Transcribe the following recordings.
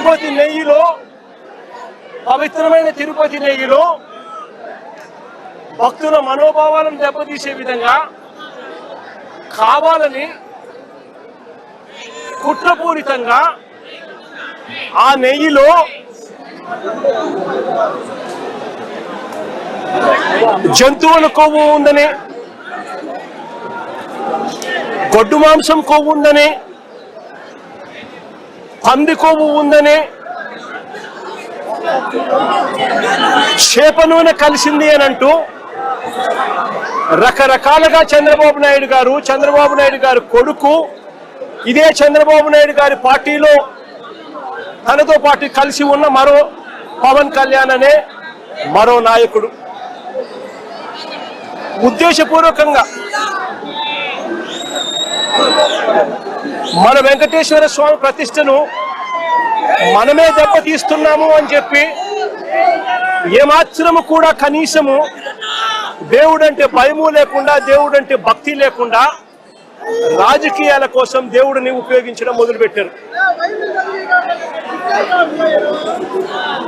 తిరుపతి నెయ్యిలో, పవిత్రమైన తిరుపతి నెయ్యిలో భక్తుల మనోభావాలను దెబ్బతీసే విధంగా కావాలని కుట్రపూరితంగా ఆ నెయ్యిలో జంతువుల కొవ్వు ఉందని, గొడ్డు మాంసం కొవ్వు ఉందని, పంది కొవ్వు ఉందని, చేప నూనె కలిసింది అని అంటూ రకరకాలుగా చంద్రబాబు నాయుడు గారు కొడుకు, ఇదే చంద్రబాబు నాయుడు గారి పార్టీలో తనతో పాటు కలిసి ఉన్న మరో పవన్ కళ్యాణ్ అనే మరో నాయకుడు ఉద్దేశపూర్వకంగా మన వెంకటేశ్వర స్వామి ప్రతిష్టను మనమే దెబ్బతీస్తున్నాము అని చెప్పి ఏమాత్రము కూడా కనీసము దేవుడంటే భయము లేకుండా, దేవుడంటే భక్తి లేకుండా రాజకీయాల కోసం దేవుడిని ఉపయోగించడం మొదలుపెట్టారు.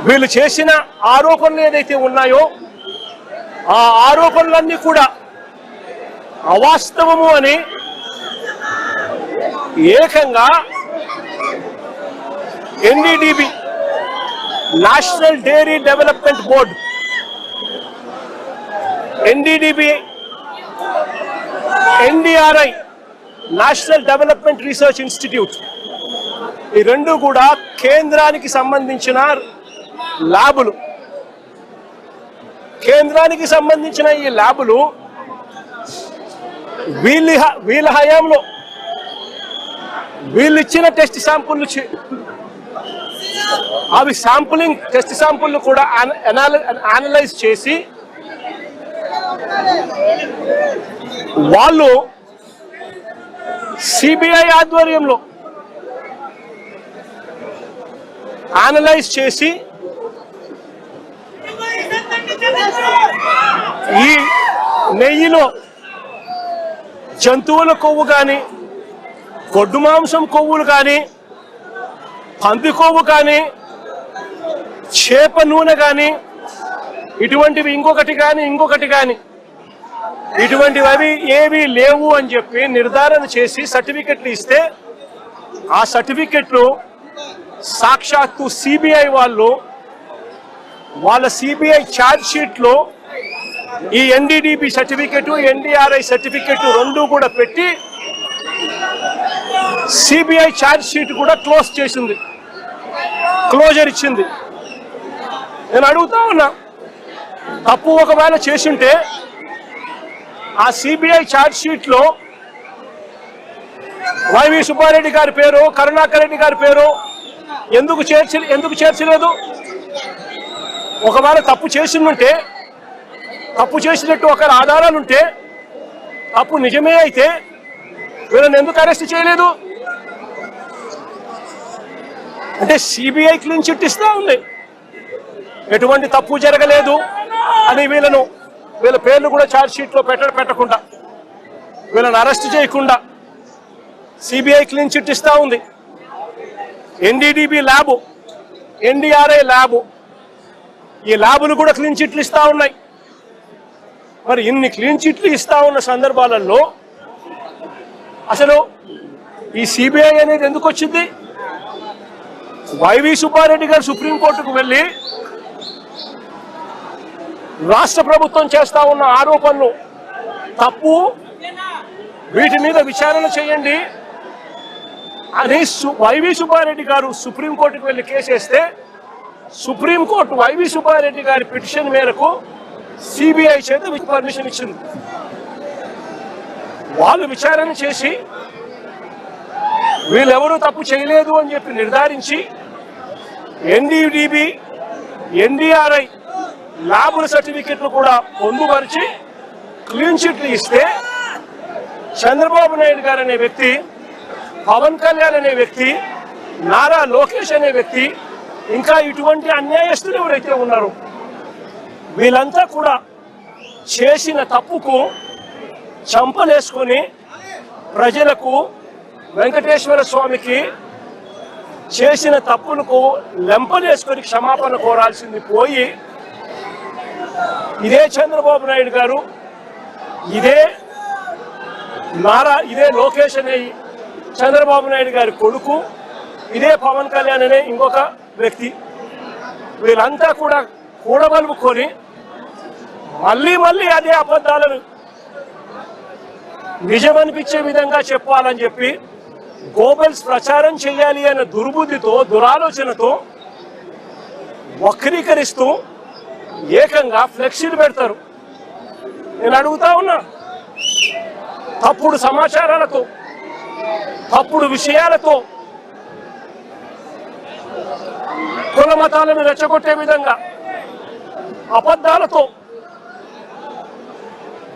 వీళ్ళు చేసిన ఆరోపణలు ఏదైతే ఉన్నాయో ఆ ఆరోపణలన్నీ కూడా అవాస్తవము అని ఏకంగా NDDB national dairy development board, NDDB, NDRI national development research institute, ఈ రెండు కూడా కేంద్రానికి సంబంధించిన ల్యాబులు. కేంద్రానికి సంబంధించిన ఈ ల్యాబులు వీళ్ళ హయాంలో వీళ్ళు ఇచ్చిన టెస్ట్ శాంపుల్, అవి శాంపులింగ్ టెస్ట్ శాంపుల్ కూడా అనలైజ్ చేసి వాళ్ళు సిబిఐ ఆధ్వర్యంలో అనలైజ్ చేసి ఈ నెయ్యిలో జంతువుల కొవ్వు కానీ, గొడ్డు మాంసం కొవ్వులు కానీ, పంది కొవ్వు కానీ, చేప నూనె కానీ, ఇటువంటివి ఇంకొకటి కానీ ఇటువంటివి అవి ఏవి లేవు అని చెప్పి నిర్ధారణ చేసి సర్టిఫికెట్లు ఇస్తే ఆ సర్టిఫికెట్లు సాక్షాత్తు సిబిఐ వాళ్ళ సిబిఐ ఛార్జ్ షీట్లో ఈ ఎన్డీడీబీ సర్టిఫికెట్, ఎన్డీఆర్ఐ సర్టిఫికెట్ రెండు కూడా పెట్టి సిబిఐ ఛార్జ్ షీట్ కూడా క్లోజర్ ఇచ్చింది. నేను అడుగుతా ఉన్నా, తప్పు ఒకవేళ చేసుంటే ఆ సిబిఐ ఛార్జ్ షీట్లో వైవి సుబ్బారెడ్డి గారి పేరు, కరుణాకర్ రెడ్డి గారి పేరు ఎందుకు చేర్చలేదు? ఒకవేళ తప్పు చేసినట్టు ఒకవేళ ఆధారాలుంటే, తప్పు నిజమే అయితే వీళ్ళని ఎందుకు అరెస్ట్ చేయలేదు? అంటే సిబిఐ క్లీన్ చిట్ ఇస్తా ఉంది, ఎటువంటి తప్పు జరగలేదు అని వీళ్ళ పేర్లు కూడా ఛార్జ్ షీట్లో పెట్టకుండా, వీళ్ళని అరెస్ట్ చేయకుండా సిబిఐ క్లీన్ చిట్ ఇస్తా ఉంది. ఎన్డీడీబీ ల్యాబు, ఎన్డీఆర్ఐ ల్యాబు, ఈ ల్యాబులు కూడా క్లీన్ చిట్లు ఇస్తా ఉన్నాయి. మరి ఇన్ని క్లీన్ చిట్లు ఇస్తా ఉన్న సందర్భాలలో అసలు ఈ సిబిఐ అనేది ఎందుకు వచ్చింది? వైవి సుబ్బారెడ్డి గారు సుప్రీంకోర్టుకు వెళ్ళి రాష్ట్ర ప్రభుత్వం చేస్తా ఉన్న ఆరోపణలు తప్పు, వీటి మీద విచారణ చేయండి అని వైవి సుబ్బారెడ్డి గారు సుప్రీంకోర్టుకు వెళ్ళి కేసేస్తే సుప్రీంకోర్టు వైవి సుబ్బారెడ్డి గారి పిటిషన్ మేరకు సిబిఐ చేత పర్మిషన్ ఇచ్చింది. వాళ్ళు విచారణ చేసి వీళ్ళెవరూ తప్పు చేయలేదు అని చెప్పి నిర్ధారించి ఎన్డీడీబీ, ఎన్డీఆర్ఐ ల్యాబుల సర్టిఫికెట్లు కూడా పొందుపరిచి క్లీన్ చిట్లు ఇస్తే చంద్రబాబు నాయుడు గారు అనే వ్యక్తి, పవన్ కళ్యాణ్ అనే వ్యక్తి, నారా లోకేష్ అనే వ్యక్తి, ఇంకా ఇటువంటి అన్యాయస్తులు ఎవరైతే ఉన్నారో వీళ్ళంతా కూడా చేసిన తప్పుకు చంపలేసుకొని ప్రజలకు, వెంకటేశ్వర స్వామికి చేసిన తప్పులకు లెంపలేసుకొని క్షమాపణ కోరాల్సింది పోయి ఇదే చంద్రబాబు నాయుడు గారు ఇదే లోకేష్ అనే చంద్రబాబు నాయుడు గారి కొడుకు, ఇదే పవన్ కళ్యాణ్ అనే ఇంకొక వ్యక్తి, వీళ్ళంతా కూడా కూడబలుపుకొని మళ్ళీ మళ్ళీ అదే అబద్ధాలను నిజమనిపించే విధంగా చెప్పాలని చెప్పి గోబెల్స్ ప్రచారం చేయాలి అనే దుర్బుద్ధితో, దురాలోచనతో వక్రీకరిస్తూ ఏకంగా ఫ్లెక్సీలు పెడతారు. నేను అడుగుతా ఉన్నా, తప్పుడు సమాచారాలతో, తప్పుడు విషయాలతో, కుల మతాలను రెచ్చగొట్టే విధంగా అబద్ధాలతో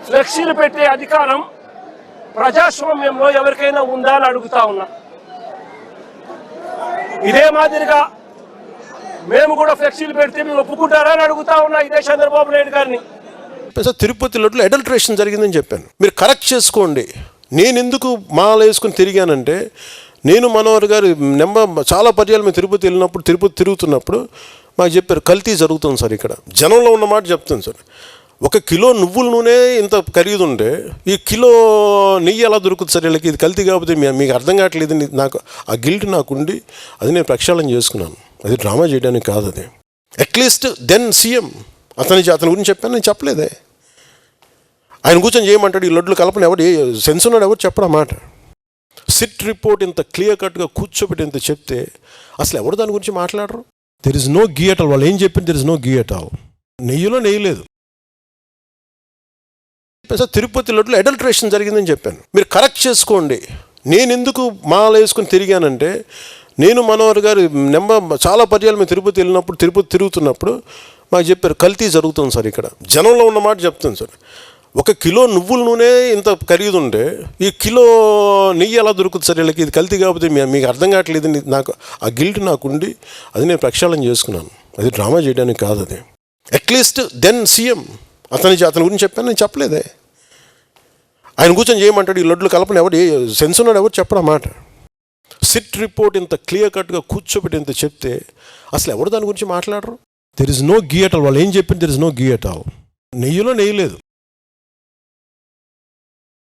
ఫ్లెక్సీలు పెట్టే అధికారం ప్రజాస్వామ్యంలో ఎవరికైనా ఉందా అని అడుగుతా ఉన్నా. ఇదే మాదిరిగా మేము కూడా ఫ్లెక్సీలు పెడితే మీరు ఒప్పుకుంటారా అని అడుగుతా ఉన్నా ఇదే చంద్రబాబు నాయుడు గారిని. తిరుపతి లడ్డులో అడల్ట్రేషన్ జరిగిందని చెప్పాను, మీరు కరెక్ట్ చేసుకోండి. నేను ఎందుకు మాల వేసుకుని తిరిగానంటే, నేను మనోహర్ గారు చాలా పర్యాలు మేము తిరుపతి వెళ్ళినప్పుడు, తిరుపతి తిరుగుతున్నప్పుడు మాకు చెప్పారు కల్తీ జరుగుతుంది సార్. ఇక్కడ జనంలో ఉన్న మాట చెప్తాను సార్. 1 కిలో నువ్వుల నూనె ఇంత ఖరీదుంటే ఈ కిలో నెయ్యి ఎలా దొరుకుతుంది సార్ వీళ్ళకి? ఇది కల్తీ కాకపోతే మీకు అర్థం కావట్లేదు. నాకు ఆ గిల్ట్ నాకుండి అది నేను ప్రక్షాళన చేసుకున్నాను. అది డ్రామా చేయడానికి కాదు. అది అట్లీస్ట్ దెన్ సీఎం అతని గురించి చెప్పాను, నేను చెప్పలేదే. ఆయన కూర్చొని చేయమంటాడు, ఈ లడ్లు కలపని ఎవరు సెన్స్ ఉన్నాడు, ఎవరు చెప్పడం మాట. సిట్ రిపోర్ట్ ఇంత క్లియర్ కట్గా కూర్చోబెట్టి ఇంత చెప్తే అసలు ఎవరు దాని గురించి మాట్లాడరు. There is no ghee at all. వాళ్ళు ఏం చెప్పింది, there is no ghee at all. నెయ్యిలో నెయ్యి లేదు. తిరుపతి లడ్డులో అడల్ట్రేషన్ జరిగిందని చెప్పాను, మీరు కరెక్ట్ చేసుకోండి. నేను ఎందుకు మాల వేసుకుని తిరిగానంటే, నేను మనోహర్ గారు చాలా పర్యాలు మేము తిరుపతి వెళ్ళినప్పుడు, తిరుపతి తిరుగుతున్నప్పుడు మాకు చెప్పారు కల్తీ జరుగుతుంది సార్. ఇక్కడ జనంలో ఉన్న మాట చెప్తాను సార్. 1 కిలో నువ్వుల నూనె ఇంత ఖరీదుంటే ఈ కిలో నెయ్యి ఎలా దొరుకుతుంది సార్ వీళ్ళకి? ఇది కల్తీ కాకపోతే మీకు అర్థం కావట్లేదు. నాకు ఆ గిల్ట్ నాకుండి అది నేను ప్రక్షాళన చేసుకున్నాను. అది డ్రామా చేయడానికి కాదు. అది అట్లీస్ట్ దెన్ సీఎం అతని గురించి చెప్పాను, నేను చెప్పలేదే. ఆయన కూర్చొని చేయమంటాడు, ఈ లడ్లు కలపని ఎవరు సెన్స్ ఉన్నాడు, ఎవరు చెప్పడం మాట. సిట్ రిపోర్ట్ ఇంత క్లియర్ కట్గా కూర్చోబెట్టి ఇంత చెప్తే అసలు ఎవరు దాని గురించి మాట్లాడరు. There is no ghee at all. వాళ్ళు ఏం చెప్పింది, there is no ghee at all. నెయ్యిలో నెయ్యి లేదు.